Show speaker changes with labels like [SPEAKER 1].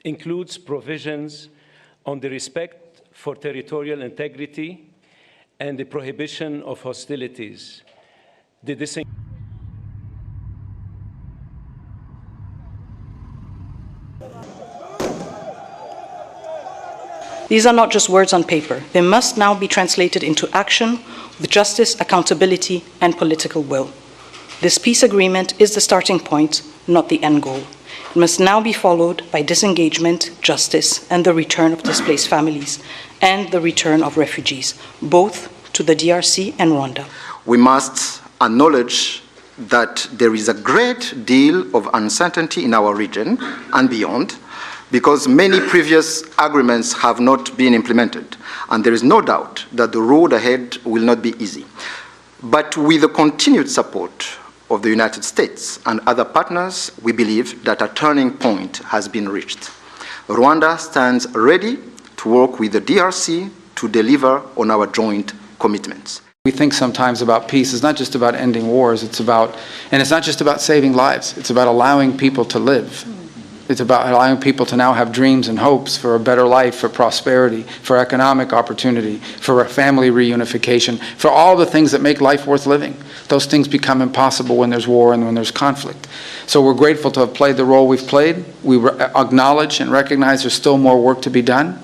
[SPEAKER 1] includes provisions on the respect for territorial integrity and the prohibition of hostilities.
[SPEAKER 2] These are not just words on paper. They must now be translated into action with justice, accountability, and political will. This peace agreement is the starting point, not the end goal. It must now be followed by disengagement, justice, and the return of displaced families, and the return of refugees, both to the DRC and Rwanda.
[SPEAKER 3] We must acknowledge that there is a great deal of uncertainty in our region and beyond, because many previous agreements have not been implemented, and there is no doubt that the road ahead will not be easy. But with the continued support of the United States and other partners, we believe that a turning point has been reached. Rwanda stands ready to work with the DRC to deliver on our joint commitments.
[SPEAKER 4] We think sometimes about peace is not just about ending wars, it's not just about saving lives, it's about allowing people to live. It's about allowing people to now have dreams and hopes for a better life, for prosperity, for economic opportunity, for a family reunification, for all the things that make life worth living. Those things become impossible when there's war and when there's conflict. So we're grateful to have played the role we've played. We acknowledge and recognize there's still more work to be done.